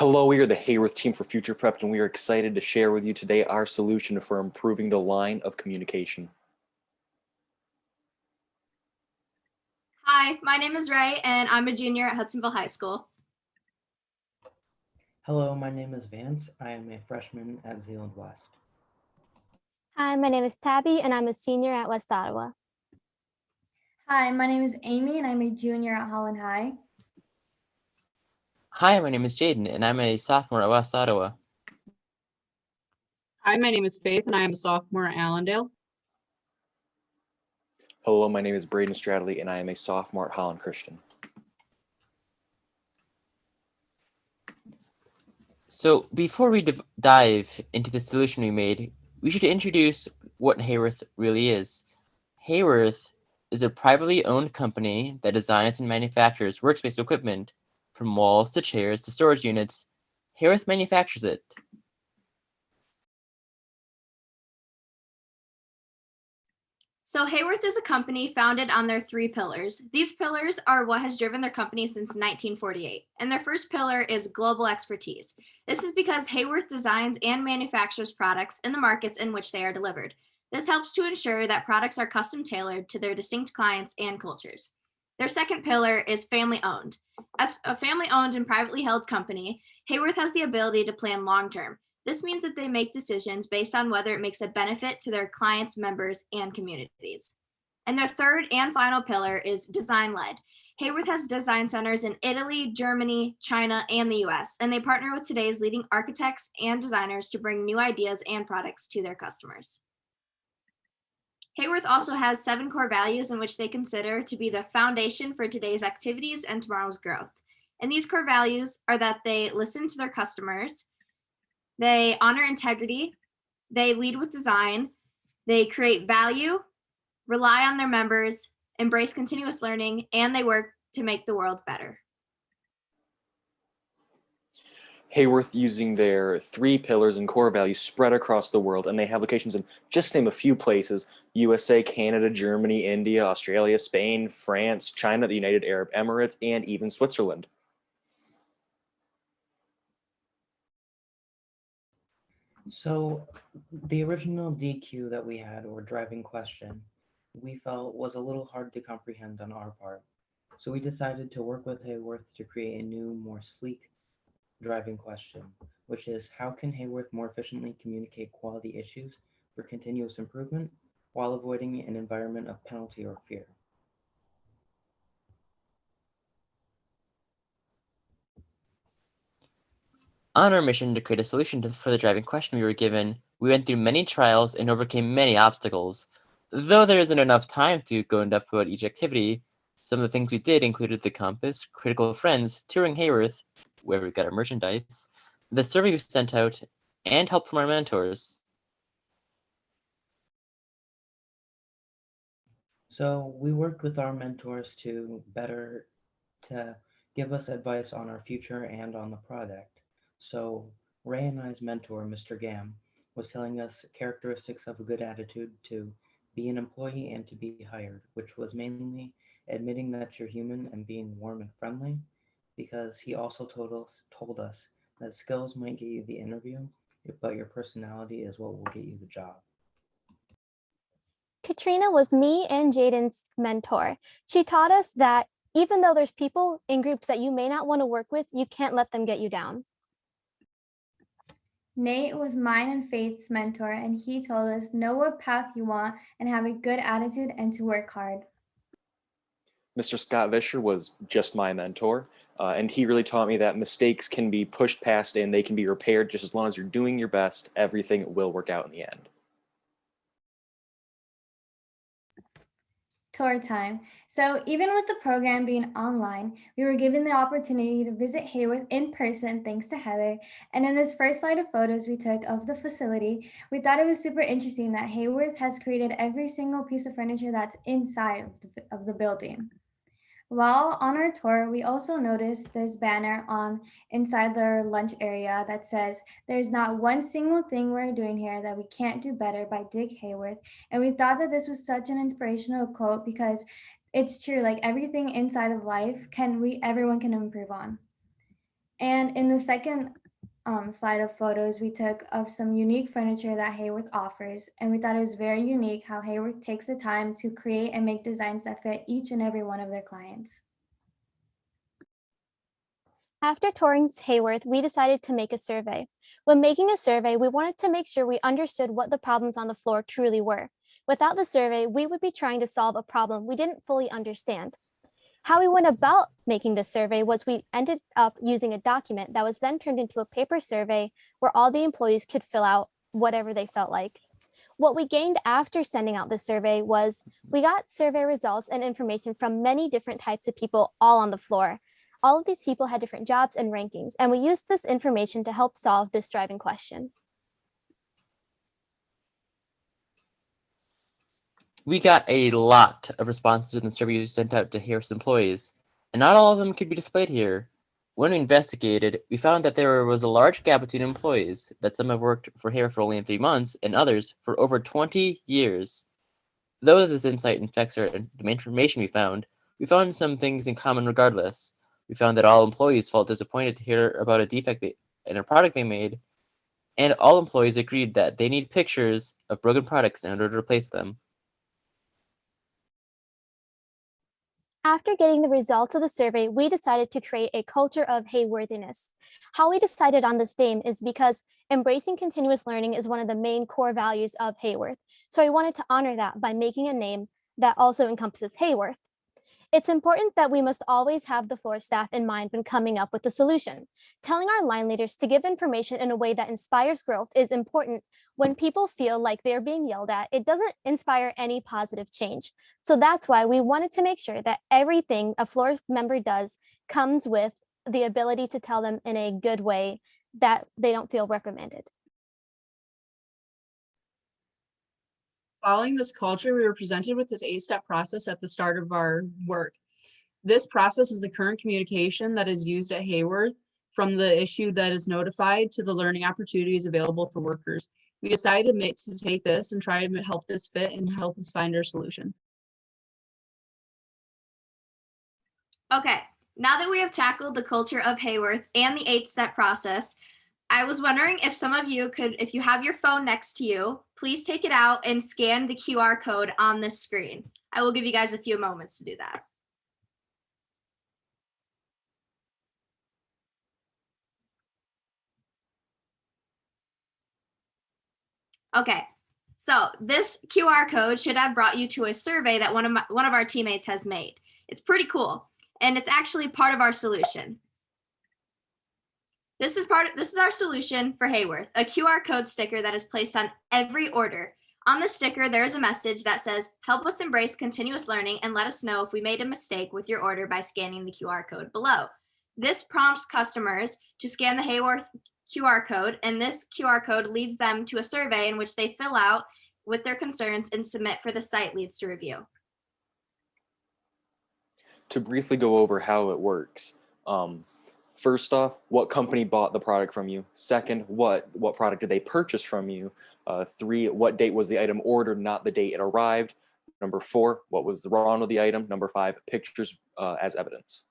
Hello, we are the Haworth team for futurePREP'd, and we are excited to share with you today our solution for improving the line of communication. Hi, my name is Ray, and I'm a junior at Hudsonville High School. Hello, my name is Vance. I am a freshman at Zeeland West. Hi, my name is Tabby, and I'm a senior at West Ottawa. Hi, my name is Amy, and I'm a junior at Holland High. Hi, my name is Jaden, and I'm a sophomore at West Ottawa. Hi, my name is Faith, and I am a sophomore at Allendale. Hello, my name is Braden Stradley, and I am a sophomore at Holland Christian. So before we dive into the solution we made, we should introduce what Haworth really is. Haworth is a privately owned company that designs and manufactures workspace equipment, from walls to chairs to storage units. Haworth manufactures it. So Haworth is a company founded on their 3 pillars. These pillars are what has driven their company since 1948. And their first pillar is global expertise. This is because Haworth designs and manufactures products in the markets in which they are delivered. This helps to ensure that products are custom tailored to their distinct clients and cultures. Their second pillar is family owned. As a family owned and privately held company, Haworth has the ability to plan long term. This means that they make decisions based on whether it makes a benefit to their clients, members, and communities. And their third and final pillar is design-led. Haworth has design centers in Italy, Germany, China, and the US, and they partner with today's leading architects and designers to bring new ideas and products to their customers. Haworth also has 7 core values in which they consider to be the foundation for today's activities and tomorrow's growth. And these core values are that they listen to their customers, they honor integrity, they lead with design, they create value, rely on their members, embrace continuous learning, and they work to make the world better. Haworth, using their 3 pillars and core values, spread across the world, and they have locations in, just to name a few places: USA, Canada, Germany, India, Australia, Spain, France, China, the United Arab Emirates, and even Switzerland. So the original DQ that we had, or driving question, we felt was a little hard to comprehend on our part. So we decided to work with Haworth to create a new, more sleek driving question, which is, how can Haworth more efficiently communicate quality issues for continuous improvement while avoiding an environment of penalty or fear? On our mission to create a solution for the driving question we were given, we went through many trials and overcame many obstacles. Though there isn't enough time to go in depth about each activity, some of the things we did included the compass, critical friends, touring Haworth, where we got our merchandise, the survey we sent out, and help from our mentors. So we worked with our mentors to give us advice on our future and on the product. So Ray and I's mentor, Mr. Gam, was telling us characteristics of a good attitude to be an employee and to be hired, which was mainly admitting that you're human and being warm and friendly, because he also told us that skills might get you the interview, but your personality is what will get you the job. Katrina was me and Jaden's mentor. She taught us that even though there's people in groups that you may not want to work with, you can't let them get you down. Nate was mine and Faith's mentor, and he told us know what path you want and have a good attitude and to work hard. Mr. Scott Vischer was just my mentor, and he really taught me that mistakes can be pushed past and they can be repaired. Just as long as you're doing your best, everything will work out in the end. Tour time. So even with the program being online, we were given the opportunity to visit Haworth in person thanks to Heather. And in this first slide of photos we took of the facility, we thought it was super interesting that Haworth has created every single piece of furniture that's inside of the building. While on our tour, we also noticed this banner on inside their lunch area that says, "There's not one single thing we're doing here that we can't do better," by Dick Haworth. And we thought that this was such an inspirational quote because it's true, like everything inside of life everyone can improve on. And in the second slide of photos we took of some unique furniture that Haworth offers, and we thought it was very unique how Haworth takes the time to create and make designs that fit each and every one of their clients. After touring Haworth, we decided to make a survey. When making a survey, we wanted to make sure we understood what the problems on the floor truly were. Without the survey, we would be trying to solve a problem we didn't fully understand. How we went about making this survey was we ended up using a document that was then turned into a paper survey where all the employees could fill out whatever they felt like. What we gained after sending out the survey was we got survey results and information from many different types of people all on the floor. All of these people had different jobs and rankings, and we used this information to help solve this driving question. We got a lot of responses in the survey we sent out to Haworth's employees, and not all of them could be displayed here. When we investigated, we found that there was a large gap between employees, that some have worked for Haworth for only 3 months, and others for over 20 years. Though this insight infects the main information we found some things in common regardless. We found that all employees felt disappointed to hear about a defect in a product they made, and all employees agreed that they need pictures of broken products in order to replace them. After getting the results of the survey, we decided to create a culture of Hayworthiness. How we decided on this name is because embracing continuous learning is one of the main core values of Haworth. So we wanted to honor that by making a name that also encompasses Haworth. It's important that we must always have the floor staff in mind when coming up with a solution. Telling our line leaders to give information in a way that inspires growth is important. When people feel like they're being yelled at, it doesn't inspire any positive change. So that's why we wanted to make sure that everything a floor member does comes with the ability to tell them in a good way that they don't feel reprimanded. Following this culture, we were presented with this 8-step process at the start of our work. This process is the current communication that is used at Haworth, from the issue that is notified to the learning opportunities available for workers. We decided to take this and try to help this fit and help us find our solution. Okay, now that we have tackled the culture of Haworth and the 8-step process, I was wondering if some of you could, if you have your phone next to you, please take it out and scan the QR code on this screen. I will give you guys a few moments to do that. Okay, so this QR code should have brought you to a survey that one of our teammates has made. It's pretty cool, and it's actually part of our solution. This is our solution for Haworth, a QR code sticker that is placed on every order. On the sticker, there is a message that says, "Help us embrace continuous learning and let us know if we made a mistake with your order by scanning the QR code below." This prompts customers to scan the Haworth QR code, and this QR code leads them to a survey in which they fill out with their concerns and submit for the site leads to review. To briefly go over how it works. First off, what company bought the product from you? Second, what product did they purchase from you? 3, what date was the item ordered, not the date it arrived? Number 4, what was wrong with the item? Number 5, pictures as evidence.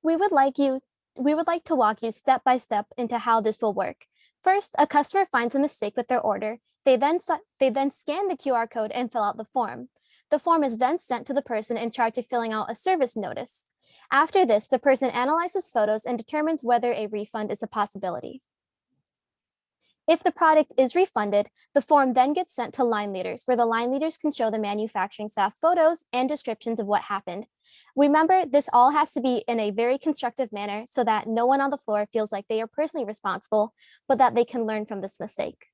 We would like to walk you step by step into how this will work. First, a customer finds a mistake with their order. They then scan the QR code and fill out the form. The form is then sent to the person in charge of filling out a service notice. After this, the person analyzes photos and determines whether a refund is a possibility. If the product is refunded, the form then gets sent to line leaders, where the line leaders can show the manufacturing staff photos and descriptions of what happened. Remember, this all has to be in a very constructive manner so that no one on the floor feels like they are personally responsible, but that they can learn from this mistake.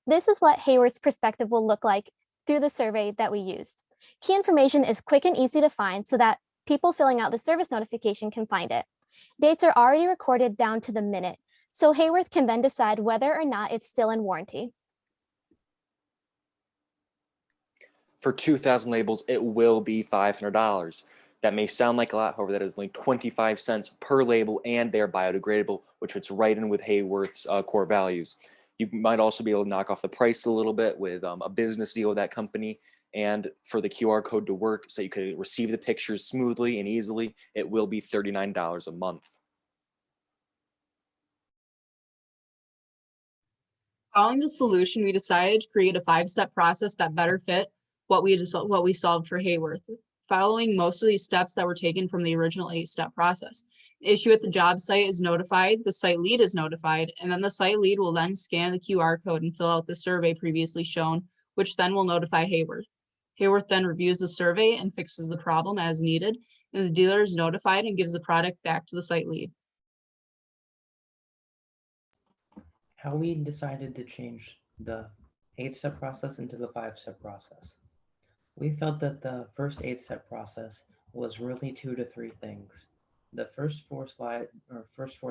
This is what Haworth's perspective will look like through the survey that we used. Key information is quick and easy to find so that people filling out the service notification can find it. Dates are already recorded down to the minute, so Haworth can then decide whether or not it's still in warranty. For 2,000 labels, it will be $500. That may sound like a lot, however, that is only 25 cents per label, and they're biodegradable, which fits right in with Haworth's core values. You might also be able to knock off the price a little bit with a business deal with that company, And for the QR code to work so you could receive the pictures smoothly and easily, it will be $39 a month. Following the solution, we decided to create a 5-step process that better fit what we solved for Haworth, following most of these steps that were taken from the original 8-step process. The issue at the job site is notified, the site lead is notified, and then the site lead will then scan the QR code and fill out the survey previously shown, which then will notify Haworth. Haworth then reviews the survey and fixes the problem as needed, and the dealer is notified and gives the product back to the site lead. How we decided to change the 8-step process into the 5-step process. We felt that the first 8-step process was really 2 to 3 things. The first 4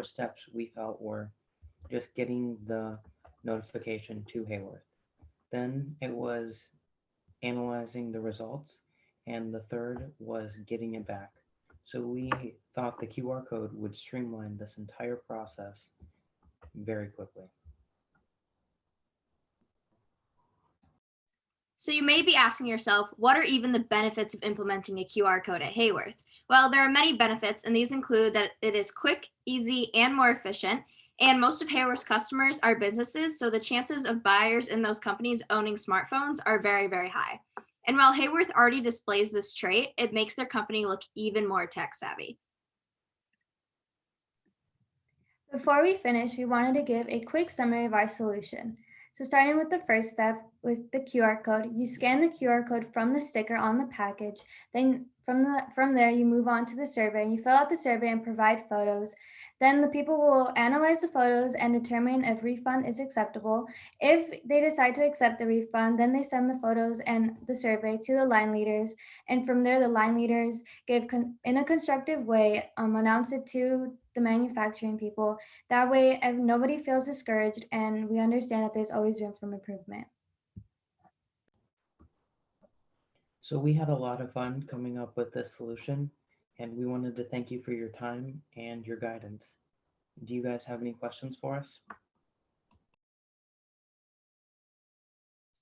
steps we felt were just getting the notification to Haworth. Then it was analyzing the results, and the third was getting it back. So we thought the QR code would streamline this entire process very quickly. So you may be asking yourself, what are even the benefits of implementing a QR code at Haworth? Well, there are many benefits, and these include that it is quick, easy, and more efficient. And most of Haworth's customers are businesses, so the chances of buyers in those companies owning smartphones are very, very high. And while Haworth already displays this trait, it makes their company look even more tech savvy. Before we finish, we wanted to give a quick summary of our solution. So starting with the first step with the QR code, you scan the QR code from the sticker on the package. Then from there, you move on to the survey. You fill out the survey and provide photos. Then the people will analyze the photos and determine if refund is acceptable. If they decide to accept the refund, then they send the photos and the survey to the line leaders. And from there, the line leaders give in a constructive way, announce it to the manufacturing people. That way, nobody feels discouraged, and we understand that there's always room for improvement. So we had a lot of fun coming up with this solution, and we wanted to thank you for your time and your guidance. Do you guys have any questions for us?